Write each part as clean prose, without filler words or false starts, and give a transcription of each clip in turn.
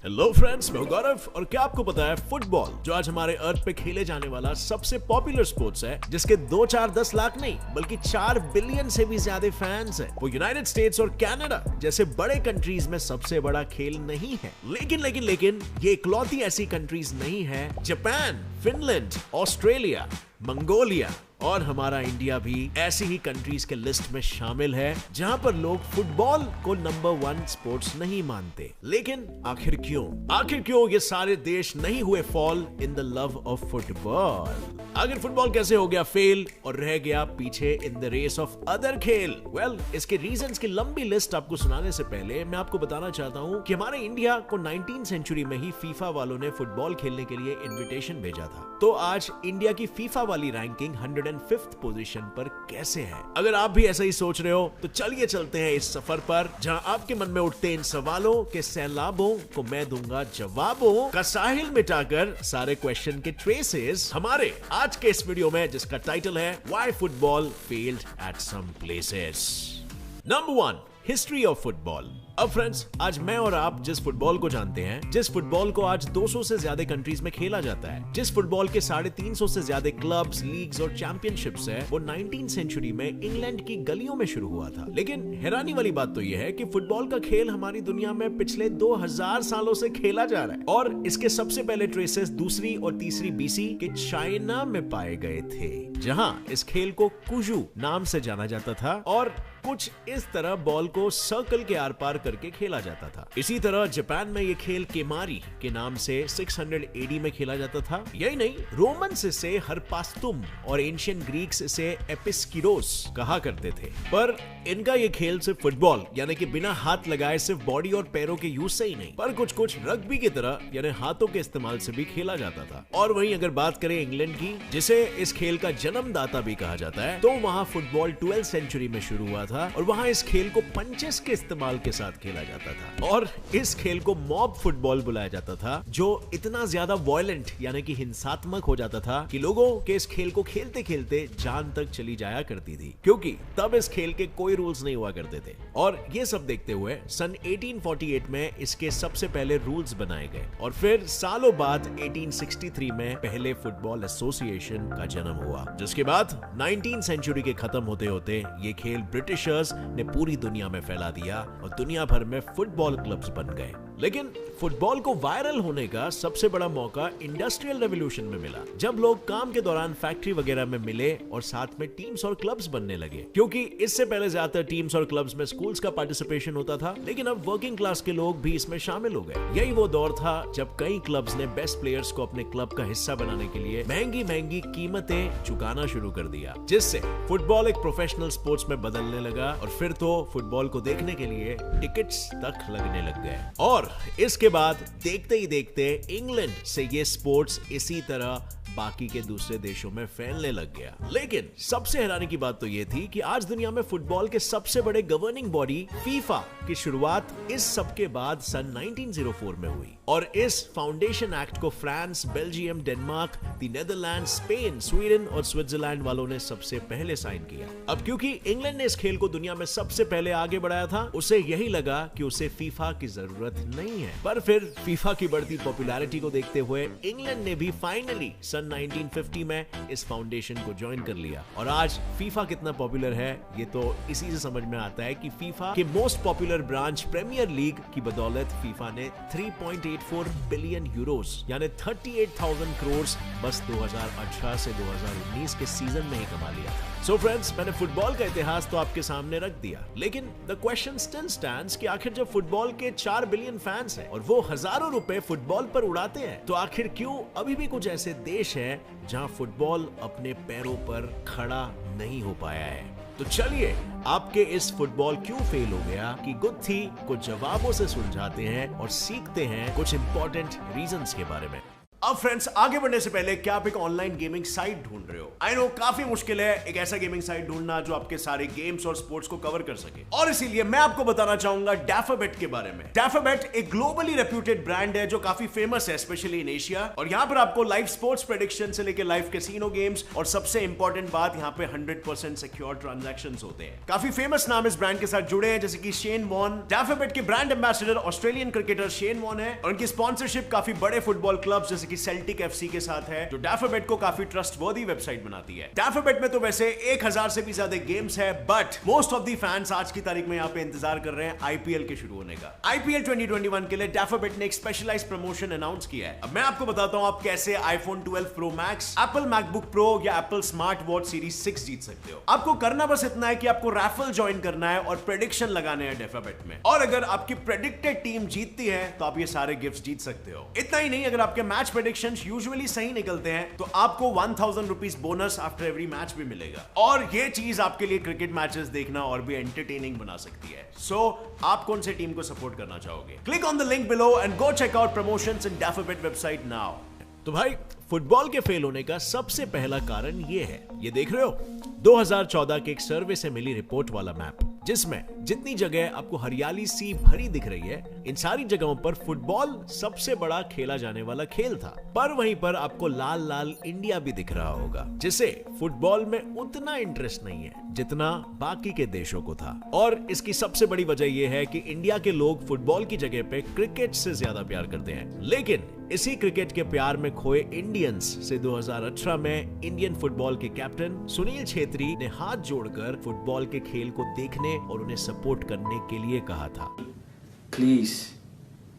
Hello friends, मैं हूं गौरव और क्या आपको पता है फुटबॉल जो आज हमारे अर्थ पे खेले जाने वाला सबसे पॉपुलर स्पोर्ट्स है, जिसके 2-4-10 लाख नहीं बल्कि 4 बिलियन से भी ज्यादा फैंस हैं। वो यूनाइटेड स्टेट्स और कनाडा जैसे बड़े कंट्रीज में सबसे बड़ा खेल नहीं है, लेकिन ये इकलौती ऐसी कंट्रीज नहीं है। जापान, फिनलैंड, ऑस्ट्रेलिया, मंगोलिया और हमारा इंडिया भी ऐसी ही कंट्रीज के लिस्ट में शामिल है जहां पर लोग फुटबॉल को नंबर 1 स्पोर्ट्स नहीं मानते। लेकिन आखिर क्यों ये सारे देश नहीं हुए fall in the love of football? आखिर फुटबॉल कैसे हो गया फेल और रह गया पीछे in the race of other खेल? इसके रीजंस की लंबी लिस्ट आपको सुनाने से पहले मैं आपको बताना चाहता हूं कि हमारे इंडिया को 19th सेंचुरी में ही फीफा वालों ने फुटबॉल खेलने के लिए इन्विटेशन भेजा था। तो आज इंडिया की फीफा वाली रैंकिंग 105th पोजीशन पर कैसे है? अगर आप भी ऐसा ही सोच रहे हो तो चलिए चलते हैं इस सफर पर, जहां आपके मन में उठते इन सवालों के सैलाबों को मैं दूंगा जवाबों का साहिल मिटाकर सारे क्वेश्चन के ट्रेसेस हमारे आज के इस वीडियो में, जिसका टाइटल है why football failed at some places. Number 1, history of football. अब फ्रेंड्स, आज मैं और आप जिस फुटबॉल को जानते हैं, जिस फुटबॉल को आज 200 से ज्यादा कंट्रीज में खेला जाता है, जिस फुटबॉल के 350 से ज्यादा क्लब्स, लीग्स और चैंपियनशिप्स है, वो 19th सेंचुरी में इंग्लैंड की गलियों में शुरू हुआ था। लेकिन हैरानी वाली बात तो यह है कि फुटबॉल का खेल हमारी दुनिया में पिछले 2000 सालों से खेला जा रहा है और इसके सबसे पहले ट्रेसेस 2री और 3री BC के चाइना में पाए गए थे, जहां इस खेल को कुजू नाम से जाना जाता था और कुछ इस तरह बॉल को सर्कल के आर पार करके खेला जाता था। इसी तरह जापान में ये खेल केमारी के नाम से 600 AD में खेला जाता था। यही नहीं, रोमन्स इसे हरपास्तुम और एंशियंट ग्रीक्स इसे एपिस्किरोस कहा करते थे। पर इनका ये खेल सिर्फ फुटबॉल यानी कि बिना हाथ लगाए सिर्फ बॉडी और पैरों के यूज से ही नहीं, पर कुछ रग्बी की तरह यानी हाथों के इस्तेमाल से भी खेला जाता था। और वहीं अगर बात करें इंग्लैंड की, जिसे इस खेल का जन्मदाता भी कहा जाता है, तो वहां फुटबॉल 12th सेंचुरी में शुरू हुआ था और वहां इस खेल को पंचेस के इस्तेमाल के साथ खेला जाता था और इस खेल को मॉब फुटबॉल बुलाया जाता था, जो इतना ज्यादा वायलेंट यानी कि हिंसात्मक हो जाता था कि लोगों के इस खेल को खेलते खेलते जान तक चली जाया करती थी, क्योंकि तब इस खेल के कोई रूल्स नहीं हुआ करते थे। और ये सब देखते हुए सन 1848 में इसके सबसे पहले रूल्स बनाए गए और फिर सालों बाद 1863 में पहले फुटबॉल एसोसिएशन का जन्म हुआ, जिसके बाद 19th सेंचुरी के खत्म होते होते ये खेल ब्रिटिशर्स ने पूरी दुनिया में फैला दिया और दुनिया भर में फुटबॉल क्लब्स बन गए। लेकिन फुटबॉल को वायरल होने का सबसे बड़ा मौका इंडस्ट्रियल रेवोल्यूशन में मिला, जब लोग काम के दौरान फैक्ट्री वगैरह में मिले और साथ में टीम्स और क्लब्स बनने लगे, क्योंकि इससे पहले ज्यादातर टीम्स और क्लब्स में स्कूल्स का पार्टिसिपेशन होता था, लेकिन अब वर्किंग क्लास के लोग भी इसमें शामिल हो गए। यही वो दौर था जब कई क्लब्स ने बेस्ट प्लेयर्स को अपने क्लब का हिस्सा बनाने के लिए महंगी कीमतें चुकाना शुरू कर दिया, जिससे फुटबॉल एक प्रोफेशनल स्पोर्ट्स में बदलने लगा और फिर तो फुटबॉल को देखने के लिए टिकट्स तक लगने लग गए। और इसके बाद देखते ही देखते इंग्लैंड से ये स्पोर्ट्स इसी तरह बाकी के दूसरे देशों में फैलने लग गया। लेकिन सबसे हैरानी की बात तो ये थी कि आज दुनिया में फुटबॉल के सबसे बड़े गवर्निंग बॉडी फीफा की शुरुआत इस सब के बाद सन 1904 में हुई और इस फाउंडेशन एक्ट को France, Belgium, Denmark, Netherland, Spain, Sweden और स्विट्जरलैंड वालों ने सबसे पहले साइन किया। अब क्योंकि इंग्लैंड ने इस खेल को दुनिया में सबसे पहले आगे बढ़ाया था, उसे यही लगा कि उसे फीफा की जरूरत नहीं है। पर फिर फीफा की बढ़ती पॉपुलैरिटी को देखते हुए इंग्लैंड ने भी फाइनली 1950 में इस फाउंडेशन को ज्वाइन कर लिया और आज फीफा कितना पॉपुलर है ये तो इसी से समझ में आता है कि फीफा के most popular branch premier league की बदौलत फीफा ने 3.84 बिलियन यूरोस यानी 38,000 करोड़ बस 2018 से 2019 के सीजन में ही कमा लिया। सो फ्रेंड्स, मैंने फुटबॉल का इतिहास तो आपके सामने रख दिया, लेकिन द क्वेश्चन स्टिल स्टैंड्स कि आखिर जब फुटबॉल के 4 बिलियन फैंस हैं और वो हजारों रुपए फुटबॉल पर उड़ाते हैं, तो आखिर क्यों अभी भी कुछ ऐसे देश हैं जहां फुटबॉल अपने पैरों पर खड़ा नहीं हो पाया है? तो चलिए आपके इस फुटबॉल क्यों फेल हो गया कि गुड थी को जवाबों से सुलझाते हैं और सीखते हैं कुछ इंपॉर्टेंट रीजंस के बारे में। अब फ्रेंड्स, आगे बढ़ने से पहले क्या आप एक ऑनलाइन गेमिंग साइट ढूंढ रहे हो? आई नो काफी मुश्किल है एक ऐसा गेमिंग साइट ढूंढना जो आपके सारे गेम्स और स्पोर्ट्स को कवर कर सके, और इसीलिए मैं आपको बताना चाहूंगा डैफरबेट के बारे में। डैफरबेट एक ग्लोबली रेप्यूटेड ब्रांड है जो काफी फेमस है, स्पेशली इन एशिया, और यहाँ पर आपको लाइव स्पोर्ट्स प्रेडिक्शन से लेकर लाइव कैसीनो गेम्स, और सबसे इंपॉर्टेंट बात, यहाँ पे 100% सिक्योर ट्रांजैक्शंस होते हैं। काफी फेमस नाम इस ब्रांड के साथ जुड़े हैं, जैसे कि शेन वॉन। डैफरबेट के brand ambassador Australian cricketer Shane Warne है, और उनकी स्पॉन्सरशिप काफी बड़े फुटबॉल क्लब्स जैसे कि सेल्टिक एफसी के साथ है, जो डैफरबेट को काफी ट्रस्टवर्दी वेबसाइट बनाती है। डैफरबेट में तो वैसे 1000 से भी ज्यादा गेम्स है, but most of the fans आज की तारीख में यहाँ पे इंतजार कर रहे हैं आईपीएल के शुरू होने का। आईपीएल 2021 के लिए डैफरबेट ने एक स्पेशलाइज्ड प्रमोशन अनाउंस किया है। अब मैं आपको बताता हूँ आप कैसे iPhone 12 pro max, Apple MacBook pro या एप्पल स्मार्ट वॉच सीरीज 6 जीत सकते हो। आपको करना बस इतना है कि आपको रैफल ज्वाइन करना है और प्रेडिक्शन लगाने हैं डैफरबेट में, और अगर आपकी प्रेडिक्टेड टीम जीतती है तो आप ये सारे गिफ्ट जीत सकते हो। इतना ही नहीं, अगर आपके मैच प्रेडिक्शन यूजुअली सही निकलते हैं तो आपको 1000 rupees bonus after every match भी मिलेगा, और ये चीज आपके लिए क्रिकेट मैचेस देखना और भी एंटरटेनिंग बना सकती है। सो आप कौन से टीम को सपोर्ट करना चाहोगे? Click on the link below and go check out promotions in Dafabet website now. तो भाई, फुटबॉल के फेल होने का सबसे पहला कारण ये है, ये देख रहे हो 2014 के एक सर्वे से मिली रिपोर्ट वाला मैप, जिसमें जितनी जगह आपको हरियाली सी भरी दिख रही है, इन सारी जगहों पर फुटबॉल सबसे बड़ा खेला जाने वाला खेल था। पर वहीं पर आपको लाल लाल इंडिया भी दिख रहा होगा, जिसे फुटबॉल में उतना इंटरेस्ट नहीं है जितना बाकी के देशों को था। और इसकी सबसे बड़ी वजह यह है कि इंडिया के लोग फुटबॉल की जगह पे क्रिकेट से ज्यादा प्यार करते हैं। लेकिन इसी क्रिकेट के प्यार में खोए इंडियंस से 2018 में इंडियन फुटबॉल के कैप्टन सुनील छेत्री ने हाथ जोड़कर फुटबॉल के खेल को देखने और उन्हें सपोर्ट करने के लिए कहा था। Please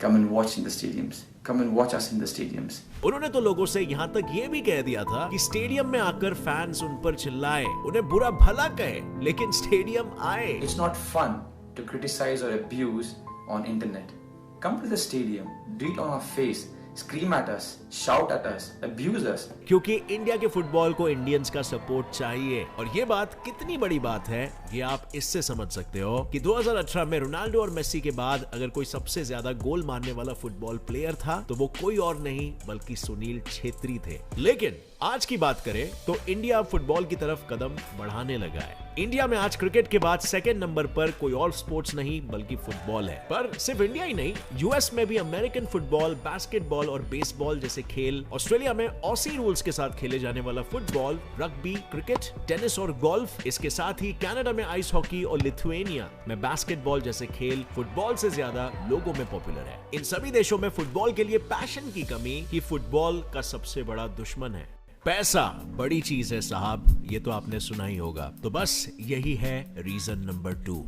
come and watch in the stadiums, come and watch us in the stadiums. उन्होंने तो लोगों से यहाँ तक ये भी कह दिया था कि स्टेडियम में आकर फैंस उन पर चिल्लाए, उन्हें बुरा भला कहे, लेकिन स्टेडियम आए। It's not fun to criticise और abuse on internet. Come to the stadium, do it on our face, scream at us, shout at us, abuse us। क्योंकि इंडिया के फुटबॉल को इंडियंस का सपोर्ट चाहिए, और ये बात कितनी बड़ी बात है ये आप इससे समझ सकते हो कि 2018 में रोनाल्डो और मेसी के बाद अगर कोई सबसे ज्यादा गोल मारने वाला फुटबॉल प्लेयर था तो वो कोई और नहीं बल्कि सुनील छेत्री थे। लेकिन आज की बात करें तो इंडिया फुटबॉल की तरफ कदम बढ़ाने लगा है। इंडिया में आज क्रिकेट के बाद सेकंड नंबर पर कोई और स्पोर्ट्स नहीं बल्कि फुटबॉल है। पर सिर्फ इंडिया ही नहीं, यूएस में भी अमेरिकन फुटबॉल, बास्केटबॉल और बेसबॉल जैसे खेल, ऑस्ट्रेलिया में ऑसी रूल्स के साथ खेले जाने वाला फुटबॉल, रग्बी, क्रिकेट, टेनिस और गोल्फ, इसके साथ ही कनाडा में आइस हॉकी और लिथुएनिया में बास्केटबॉल जैसे खेल फुटबॉल से ज्यादा लोगों में पॉपुलर है। इन सभी देशों में फुटबॉल के लिए पैशन की कमी ही फुटबॉल का सबसे बड़ा दुश्मन है। पैसा बड़ी चीज है साहब, ये तो आपने सुना ही होगा। तो बस यही है रीजन नंबर 2,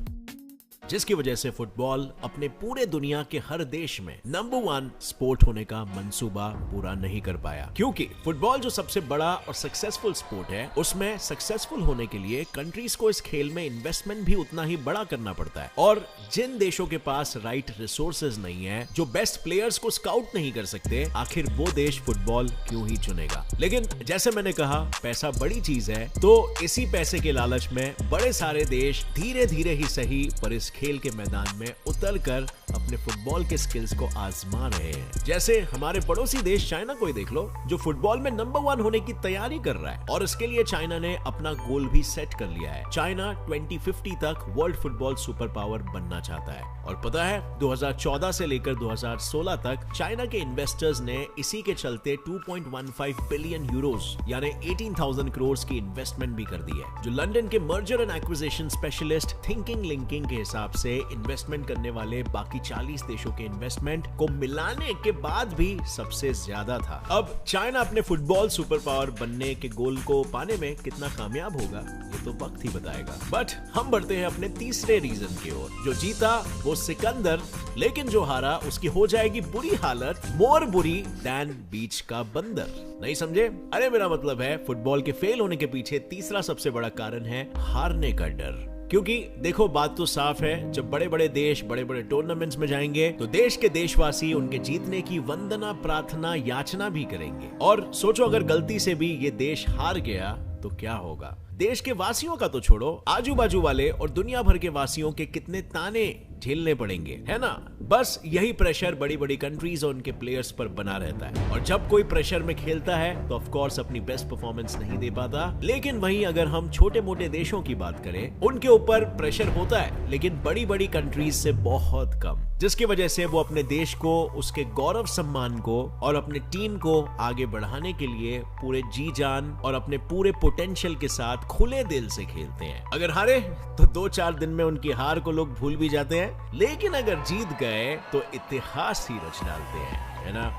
जिसकी वजह से फुटबॉल अपने पूरे दुनिया के हर देश में नंबर 1 स्पोर्ट होने का मंसूबा पूरा नहीं कर पाया। क्योंकि फुटबॉल जो सबसे बड़ा और सक्सेसफुल स्पोर्ट है, उसमें सक्सेसफुल होने के लिए कंट्रीज को इस खेल में इन्वेस्टमेंट भी उतना ही बड़ा करना पड़ता है, और जिन देशों के पास राइट रिसोर्सेज नहीं है, जो बेस्ट प्लेयर्स को स्काउट नहीं कर सकते, आखिर वो देश फुटबॉल क्यों ही चुनेगा। लेकिन जैसे मैंने कहा, पैसा बड़ी चीज है, तो इसी पैसे के लालच में बड़े सारे देश धीरे धीरे ही सही पर इस खेल के मैदान में उतरकर अपने फुटबॉल के स्किल्स को आजमा रहे हैं। जैसे हमारे पड़ोसी देश चाइना को ही देख लो, जो फुटबॉल में नंबर 1 होने की तैयारी कर रहा है, और इसके लिए चाइना ने अपना गोल भी सेट कर लिया है। चाइना 2050 तक वर्ल्ड फुटबॉल सुपर पावर बनना चाहता है, और पता है 2014 से लेकर 2016 तक चाइना के इन्वेस्टर्स ने इसी के चलते 2.15 बिलियन यूरोस यानी 18,000 करोड़ की इन्वेस्टमेंट भी कर दी है, जो लंदन के merger and acquisition specialist thinking linking के हिसाब से इन्वेस्टमेंट करने वाले बाकी 40 देशों के इन्वेस्टमेंट को मिलाने के बाद भी सबसे ज्यादा था। अब चाइना अपने फुटबॉल सुपर पावर बनने के गोल को पाने में कितना कामयाब होगा ये तो वक्त ही बताएगा। बट हम बढ़ते हैं अपने तीसरे रीजन की ओर। जो जीता वो सिकंदर, लेकिन जो हारा उसकी हो जाएगी बुरी हालत, मोर बुरी दैन बीच का बंदर। नहीं समझे? अरे मेरा मतलब है फुटबॉल के फेल होने के पीछे तीसरा सबसे बड़ा कारण है हारने का डर। क्योंकि देखो बात तो साफ है, जब बड़े बड़े देश बड़े बड़े टूर्नामेंट्स में जाएंगे तो देश के देशवासी उनके जीतने की वंदना, प्रार्थना, याचना भी करेंगे। और सोचो अगर गलती से भी ये देश हार गया तो क्या होगा। देश के वासियों का तो छोड़ो, आजू बाजू वाले और दुनिया भर के वासियों के कितने ताने झेलने पड़ेंगे, है ना। बस यही प्रेशर बड़ी बड़ी कंट्रीज और उनके प्लेयर्स पर बना रहता है, और जब कोई प्रेशर में खेलता है तो ऑफ कोर्स अपनी बेस्ट परफॉर्मेंस नहीं दे पाता। लेकिन वहीं अगर हम छोटे मोटे देशों की बात करें, उनके ऊपर प्रेशर होता है, लेकिन बड़ी बड़ी कंट्रीज से बहुत कम, जिसकी वजह से वो अपने देश को, उसके गौरव सम्मान को और अपने टीम को आगे बढ़ाने के लिए पूरे जी जान और अपने पूरे पोटेंशियल के साथ खुले दिल से खेलते हैं। अगर हारे तो 2-4 दिन में उनकी हार को लोग भूल भी जाते हैं, लेकिन अगर जीत गए तो इतिहास ही रच डालते हैं, है ना।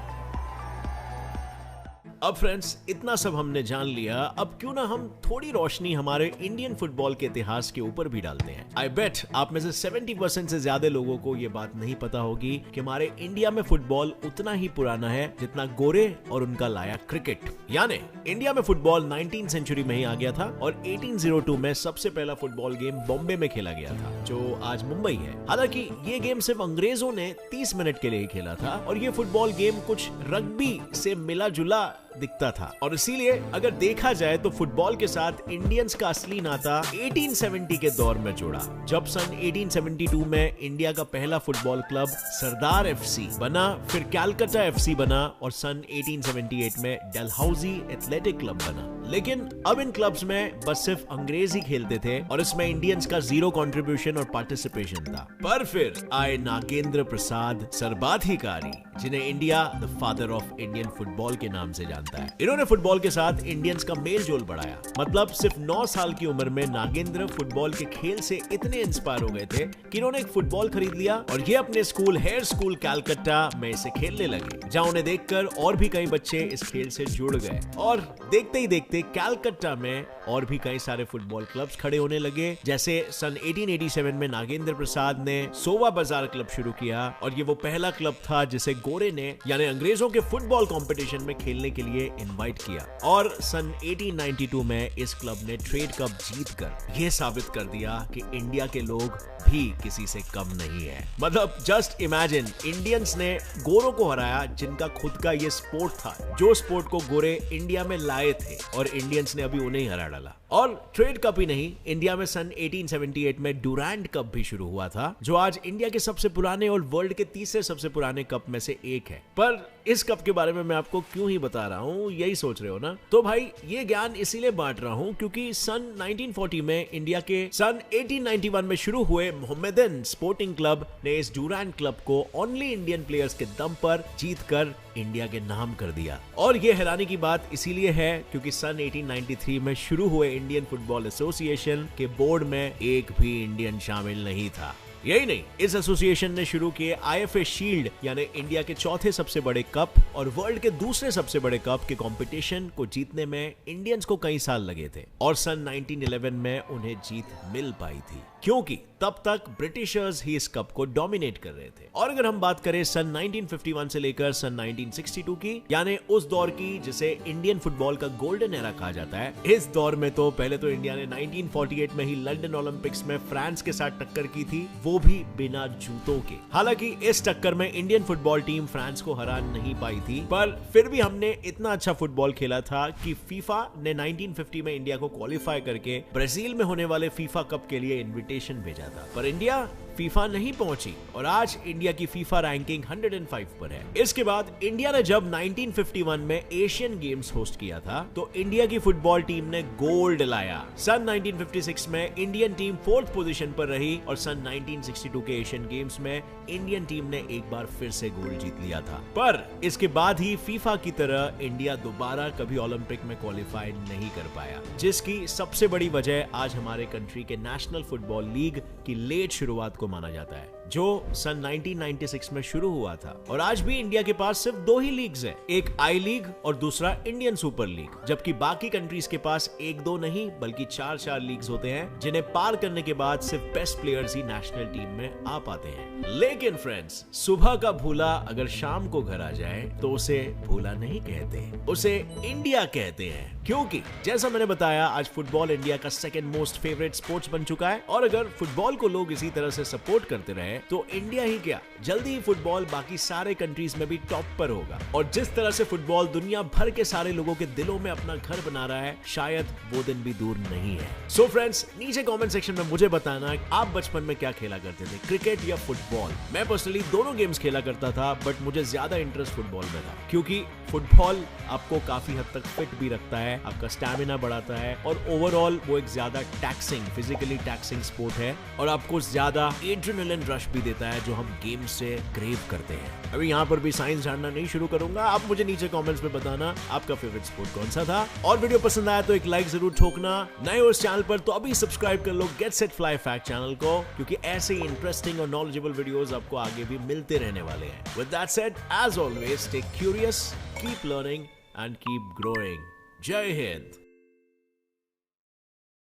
अब फ्रेंड्स, इतना सब हमने जान लिया, अब क्यों ना हम थोड़ी रोशनी हमारे इंडियन फुटबॉल के इतिहास के ऊपर भी डालते हैं। आई बेट आप में से 70% से ज्यादा लोगों को ये बात नहीं पता होगी कि हमारे इंडिया में फुटबॉल उतना ही पुराना है जितना गोरे और उनका लाया क्रिकेट। यानी इंडिया में फुटबॉल 19वीं सेंचुरी में ही आ गया था, और 1802 में सबसे पहला फुटबॉल गेम बॉम्बे में खेला गया था, जो आज मुंबई है। हालांकि ये गेम सिर्फ अंग्रेजों ने 30 मिनट के लिए खेला था, और ये फुटबॉल गेम कुछ रग्बी से मिला जुला दिखता था, और इसीलिए अगर देखा जाए तो फुटबॉल के साथ इंडियंस का असली नाता 1870 के दौर में जुड़ा, जब सन 1872 में इंडिया का पहला फुटबॉल क्लब सरदार एफसी बना, फिर कैलकाटा एफसी बना, और सन 1878 में डलहौजी एथलेटिक क्लब बना। लेकिन अब इन क्लब्स में बस सिर्फ अंग्रेज ही खेलते थे, और इसमें इंडियंस का 0 कंट्रीब्यूशन और पार्टिसिपेशन था। पर फिर आए नागेंद्र प्रसाद सर्बाधिकारी, जिन्हें India the father of Indian football के नाम से जानता है। इन्होंने फुटबॉल के साथ इंडियंस का मेल जोल बढ़ाया। मतलब सिर्फ 9 साल की उम्र में नागेंद्र फुटबॉल के खेल से इतने इंस्पायर हो गए थे कि इन्होंने एक फुटबॉल खरीद लिया, और ये अपने स्कूल हेयर स्कूल कैलकाटा में इसे खेलने लगे, जहां उन्हें देखकर और भी कई बच्चे इस खेल से जुड़ गए, और देखते ही देखते कैलकाटा में और भी कई सारे फुटबॉल क्लब्स खड़े होने लगे। जैसे सन 1887 में नागेंद्र प्रसाद ने सोवा बाजार क्लब शुरू किया, और ये वो पहला क्लब था जिसे गोरे ने यानी अंग्रेजों के फुटबॉल कंपटीशन में खेलने के लिए इनवाइट किया। और सन 1892 में इस क्लब ने ट्रेड कप जीतकर यह साबित कर दिया कि इंडिया के लोग भी किसी से कम नहीं है। मतलब जस्ट इमेजिन, इंडियंस ने गोरों को हराया जिनका खुद का ये स्पोर्ट था, जो स्पोर्ट को गोरे इंडिया में लाए थे, और इंडियंस ने अभी उन्हें हरा डाला। और ट्रेड कप ही नहीं, इंडिया में सन 1878 में डुरांड कप भी शुरू हुआ था, जो आज इंडिया के सबसे पुराने और वर्ल्ड के तीसरे सबसे पुराने कप में से एक है। पर इस कप के बारे में मैं आपको क्यों ही बता रहा हूँ, यही सोच रहे हो ना। तो भाई ये ज्ञान इसीलिए बांट रहा हूँ क्योंकि सन 1940 में इंडिया के सन 1891 में शुरू हुए मोहम्मदन स्पोर्टिंग क्लब ने इस डुरांड क्लब को ओनली इंडियन प्लेयर्स के दम पर जीतकर इंडिया के नाम कर दिया। और ये हैरानी की बात इसीलिए है क्योंकि सन 1893 में शुरू हुए इंडियन फुटबॉल एसोसिएशन के बोर्ड में एक भी इंडियन शामिल नहीं था। यही नहीं, इस एसोसिएशन ने शुरू किए IFA शील्ड यानी इंडिया के चौथे सबसे बड़े कप और वर्ल्ड के दूसरे सबसे बड़े कप के कंपटीशन को जीतने में इंडियंस को कई साल लगे थे, और सन 1911 में उन्हें जीत मिल पाई थी क्योंकि तब तक ब्रिटिशर्स ही इस कप को डोमिनेट कर रहे थे। और अगर हम बात करें सन 1951 से लेकर सन 1962 की, यानी उस दौर की जिसे इंडियन फुटबॉल का गोल्डन एरा कहा जाता है, इस दौर में तो पहले तो इंडिया ने 1948 में ही लंदन ओलंपिक्स में फ्रांस के साथ टक्कर की थी, वो भी बिना जूतों के। हालांकि इस टक्कर में इंडियन फुटबॉल टीम फ्रांस को हरा नहीं पाई थी, पर फिर भी हमने इतना अच्छा फुटबॉल खेला था कि फीफा ने 1950 में इंडिया को क्वालिफाई करके ब्राजील में होने वाले फीफा कप के लिए इन्विटेशन भेजा था। पर इंडिया फीफा नहीं पहुंची और आज इंडिया की फीफा रैंकिंग 105 पर है। इसके बाद इंडिया ने जब 1951 में एशियन गेम्स होस्ट किया था तो इंडिया की फुटबॉल टीम ने गोल्ड लाया। सन 1956 में इंडियन टीम 4th पोजीशन पर रही और सन 1962 के एशियन गेम्स में इंडियन टीम ने एक बार फिर से गोल्ड जीत लिया था। पर इसके बाद ही फीफा की तरह इंडिया दोबारा कभी ओलंपिक में क्वालिफाई नहीं कर पाया, जिसकी सबसे बड़ी वजह आज हमारे कंट्री के नेशनल फुटबॉल लीग की लेट शुरुआत माना जाता है, जो सन 1996 में शुरू हुआ था। और आज भी इंडिया के पास सिर्फ 2 ही लीग्स हैं, एक आई लीग और दूसरा इंडियन सुपर लीग, जबकि बाकी कंट्रीज के पास 1-2 नहीं बल्कि 4-4 लीग्स होते हैं, जिन्हें पार करने के बाद सिर्फ बेस्ट प्लेयर्स ही नेशनल टीम में आ पाते हैं। लेकिन फ्रेंड्स, सुबह का भूला अगर शाम को घर आ जाए तो उसे भूला नहीं कहते, उसे इंडिया कहते हैं, क्योंकि जैसा मैंने बताया आज फुटबॉल इंडिया का सेकंड मोस्ट फेवरेट स्पोर्ट्स बन चुका है। और अगर फुटबॉल को लोग इसी तरह से सपोर्ट करते रहे है तो इंडिया ही क्या, जल्दी ही फुटबॉल बाकी सारे कंट्रीज में भी टॉप पर होगा। और जिस तरह से फुटबॉल दुनिया भर के सारे लोगों के दिलों में अपना घर बना रहा है, शायद वो दिन भी दूर नहीं है। सो फ्रेंड्स, नीचे कमेंट सेक्शन में मुझे बताना आप बचपन में क्या खेला करते थे, क्रिकेट या फुटबॉल। मैं पर्सनली दोनों गेम्स खेला करता था, बट मुझे ज्यादा इंटरेस्ट फुटबॉल में था, क्योंकि फुटबॉल आपको काफी हद तक फिट भी रखता है, आपका स्टैमिना बढ़ाता है और ओवरऑल वो एक ज्यादा टैक्सिंग, फिजिकली टैक्सिंग स्पोर्ट है और आपको ज्यादा एड्रेनलिन रश भी देता है जो हम गेम से क्रेव करते हैं। अभी यहाँ पर भी साइंस जानना नहीं शुरू करूंगा, आप मुझे नीचे कमेंट्स में बताना आपका फेवरेट स्पोर्ट कौन सा था। और वीडियो पसंद आया तो एक लाइक जरूर ठोकना। नए हो इस चैनल पर तो अभी सब्सक्राइब कर लो get set fly fact channel को, क्योंकि ऐसे ही इंटरेस्टिंग और नॉलेजेबल वीडियोस आपको आगे भी मिलते रहने वाले हैं। With that said, as always, stay curious, keep learning and keep growing. जय हिंद।